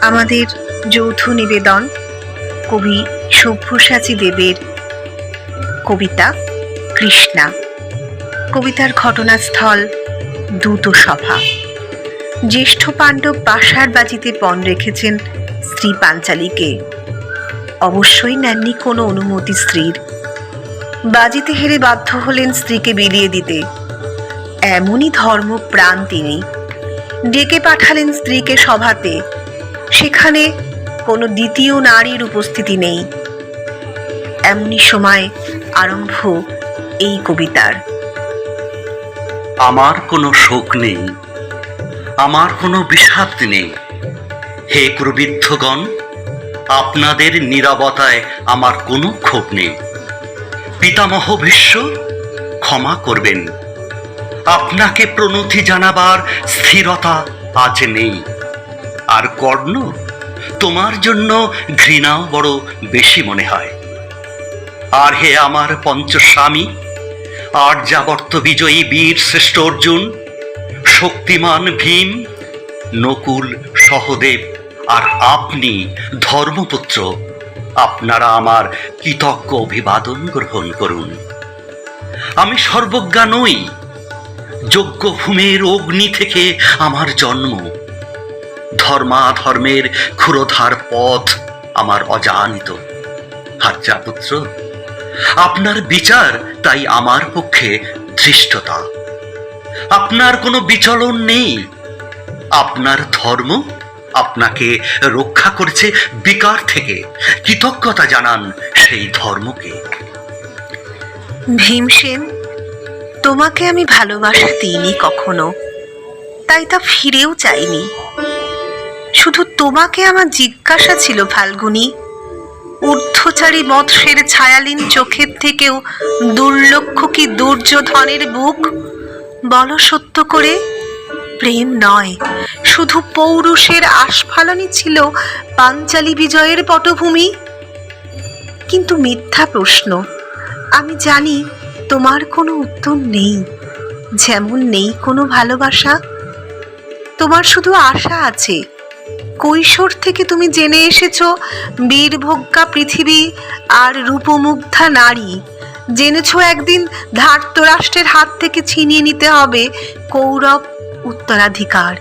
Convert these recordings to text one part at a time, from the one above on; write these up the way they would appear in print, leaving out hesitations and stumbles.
আমাদের যৌথ নিবেদন কবি সব্যসাচী দেবের কবিতা কৃষ্ণা। কবিতার ঘটনাস্থল দূতসভা। জ্যেষ্ঠ পাণ্ডব বাসার বাজিতে পণ রেখেছেন স্ত্রী পাঞ্চালীকে। অবশ্যই নেননি কোনো অনুমতি স্ত্রীর। বাজিতে হেরে বাধ্য হলেন স্ত্রীকে বিলিয়ে দিতে। এমনই ধর্মপ্রাণ তিনি। ডেকে পাঠালেন স্ত্রীকে সভাতে। সেখানে কোনো দ্বিতীয় নারীর উপস্থিতি নেই। এমনই সময় আরম্ভ এই কবিতার। আমার কোনো শোক নেই, আমার কোনো বিষাদ নেই। হে ক্রুবিদ্ধগণ, আপনাদের নীরবতায় আমার কোনো ক্ষোভ নেই। পিতামহ ভীষ্ম, ক্ষমা করবেন, আপনাকে প্রণতি জানাবার স্থিরতা আজ নেই। আর কর্ণ, তোমার জন্য ঘৃণাও বড় বেশি মনে হয়। আর হে আমার পঞ্চস্বামী, আর্যাবর্ত বিজয়ী বীর শ্রেষ্ঠ অর্জুন, শক্তিমান ভীম, নকুল, সহদেব আর আপনি ধর্মপুত্র, আপনারা আমার কৃতজ্ঞ অভিবাদন গ্রহণ করুন। আমি সর্বজ্ঞা নই, যজ্ঞভূমির অগ্নি থেকে আমার জন্ম। ধর্মাধর্মের ক্ষুরধার পথ আমার অজানিত। আর্যাপুত্র, আপনার বিচার তাই আমার পক্ষে ধৃষ্টতা। আপনার কোনো বিচলন নেই। আপনার ধর্ম আপনাকে রক্ষা করেছে বিকার থেকে। কৃতজ্ঞতা জানান সেই ধর্মকে। ভীমসেন, তোমাকে আমি ভালোবাসা দিইনি কখনো, তাই তা ফিরেও চাইনি। শুধু তোমাকে আমার জিজ্ঞাসা ছিল ফাল্গুনী, ঊর্ধ্বচারী মৎস্যের ছায়ালীন চোখের থেকেও দুর্লক্ষ কি দুর্যোধনের বুক? বলো সত্য করে, প্রেম নয়, শুধু পৌরুষের আস্ফালনই ছিল পাঞ্চালী বিজয়ের পটভূমি? কিন্তু মিথ্যা প্রশ্ন। আমি জানি তোমার কোনো উত্তর নেই, যেমন নেই কোনো ভালোবাসা। তোমার শুধু আশা আছে। কৈশোর থেকে তুমি জেনে এসেছো বীরভোগ্যা পৃথিবী আর রূপমুগ্ধা নারী। জেনেছো একদিন ধার্তরাষ্ট্রের হাত থেকে ছিনিয়ে নিতে হবে কৌরব উত্তরাধিকার।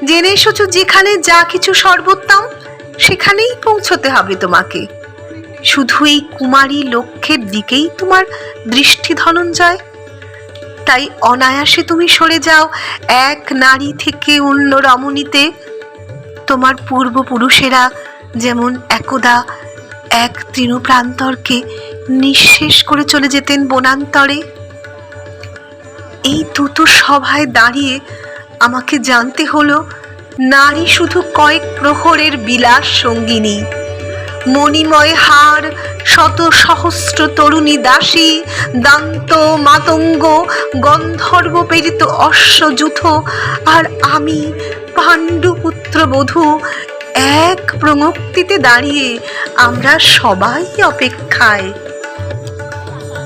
জেনে এসেছো যেখানে যা কিছু সর্বোত্তম, সেখানেই পৌঁছতে হবে তোমাকে। শুধু এই কুমারী লক্ষ্যের দিকেই তোমার দৃষ্টি ধনঞ্জয়। তাই অনায়াসে তুমি সরে যাও এক নারী থেকে অন্য রমণীতে। তোমার পূর্বপুরুষেরা যেমন একদা এক তৃণপ্রান্তরকে নিঃশেষ করে চলে যেতেন বনান্তরে। এই দুটো সভায় দাঁড়িয়ে আমাকে জানতে হলো, নারী শুধু কয়েক প্রহরের বিলাস সঙ্গিনী। মণিময় হার, শত সহস্র তরুণী দাসী, দান্ত মাতঙ্গ, গন্ধর্ব প্রেরিত অশ্বযূথ, আর আমি পাণ্ডুপুত্র বধূ। এক প্রমুক্তিতে দাঁড়িয়ে আমরা সবাই অপেক্ষায়।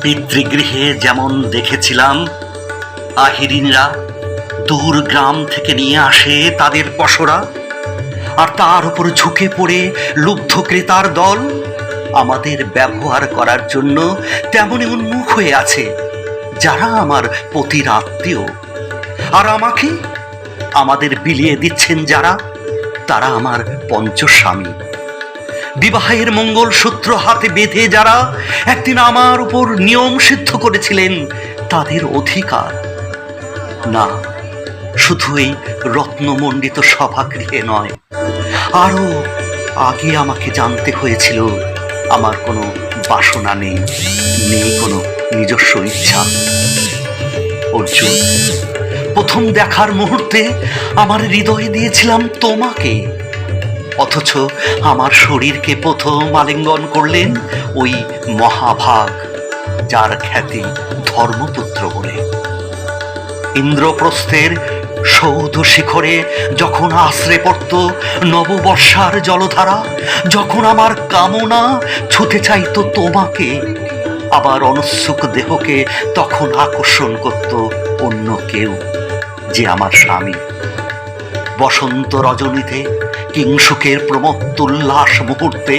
পিতৃগৃহে যেমন দেখেছিলাম আহিরিনীরা দূর গ্রাম থেকে নিয়ে আসে তাদের পসরা, আর তার উপর ঝুঁকে পড়ে লুব্ধ ক্রেতার দল আমাদের ব্যবহার করার জন্য তেমনই উন্মুখ হয়ে আছে যারা আমার পতির আত্মীয়। আর আমাকে আমাদের বিলিয়ে দিচ্ছেন যারা, তারা আমার পঞ্চস্বামী। বিবাহের মঙ্গলসূত্র হাতে বেঁধে যারা একদিন আমার উপর নিয়ম সিদ্ধ করেছিলেন, তাদের অধিকার না শুধু এই রত্নমণ্ডিত সভাগৃহে নয়, আরো আগে আমাকে জানতে হয়েছিল আমার কোনো বাসনা নেই, নেই কোনো নিজস্ব ইচ্ছা। অর্জুন, প্রথম দেখার মুহূর্তে আমার হৃদয়ে দিয়েছিলাম তোমাকে, অথচ আমার শরীরকে প্রথম আলিঙ্গন করলেন ওই মহাভাগ, যার খ্যাতি ধর্মপুত্র বলে। ইন্দ্রপ্রস্থের সৌধ শিখরে যখন আশ্রে পড়ত নববর্ষার জলধারা, যখন আমার কামনা ছুতে চাইতো তোমাকে, আবার অনুৎসুক দেহকে তখন আকর্ষণ করত অন্য কেউ, যে আমার স্বামী। বসন্ত রজনীতে কিংসুকের প্রমত্তোল্লাস মুহূর্তে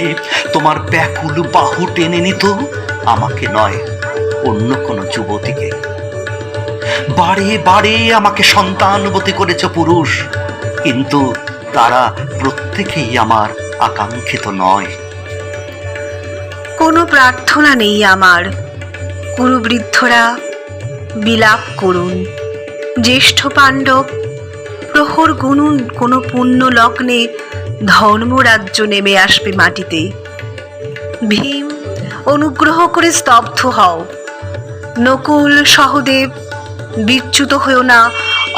তোমার ব্যাকুল বাহু টেনে নিত আমাকে নয়, অন্য কোনো যুবতীকে। বারে বারে আমাকে সন্তানবতী করেছ পুরুষ, কিন্তু তারা প্রত্যেকেই আমার আকাঙ্ক্ষিত নয়। কোনো প্রার্থনা নেই আমার, গুরুবৃদ্ধরা বিলাপ করুন। জ্যেষ্ঠ পাণ্ডব প্রহর গুনুন, কোনো পুণ্য লগ্নে ধর্মরাজ্য নেমে আসবে মাটিতে। ভীম, অনুগ্রহ করে স্তব্ধ হও। নকুল, সহদেব, বিচ্যুত হয়েও না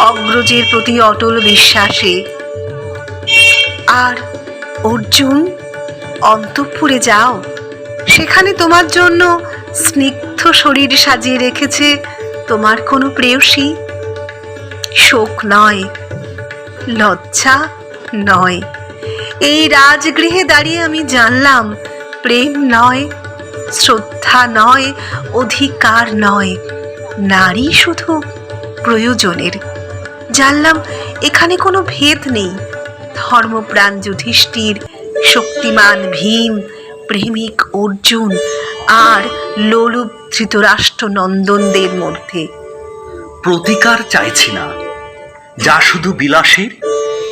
অগ্রজের প্রতি অটল বিশ্বাসে। আর অর্জুন, অন্তঃপুরে যাও, সেখানে তোমার জন্য স্নিগ্ধ শরীর সাজিয়ে রেখেছে তোমার কোনো প্রেয়সী। শোক নয়, লজ্জা নয়, এই রাজগৃহে দাঁড়িয়ে আমি জানলাম প্রেম নয়, শ্রদ্ধা নয়, অধিকার নয়, নারী শুধু প্রয়োজনের। জানলাম এখানে কোনো ভেদ নেই। ধর্মপ্রাণ যুধিষ্ঠির, শক্তিমান ভীম, প্রেমিক অর্জুন আর লোলুপ ধৃতরাষ্ট্র নন্দনদের মধ্যে। প্রতিকার চাইছি না, যা শুধু বিলাসের,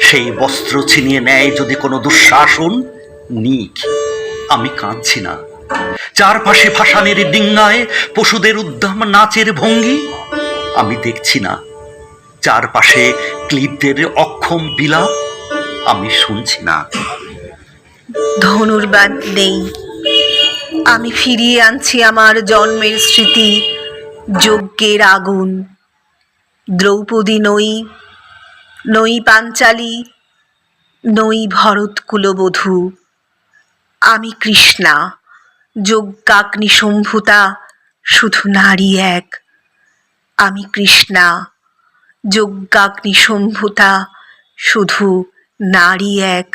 সেই বস্ত্র ছিনিয়ে নেয় যদি কোনো দুঃশাসন, নিক। আমি কাঁদছি না। চারপাশে ভাসানের ডিঙ্গায় পশুদের উদ্দাম নাচের ভঙ্গি আমি দেখছি না। চারপাশে ক্লিবদের অক্ষম বিলাপ আমি শুনছি না। ধনুর্বাদ নেই, আমি ফিরিয়ে আনছি আমার জন্মের স্মৃতি, যজ্ঞের আগুন। দ্রৌপদী নই, নই পাঞ্চালী, নই ভরত কুলবধূ। আমি কৃষ্ণা, যজ্ঞাগ্নি সম্ভূতা, শুধু নারী এক। আমি কৃষ্ণা, যজ্ঞাগ্নি সম্ভূতা, শুধু নারী এক।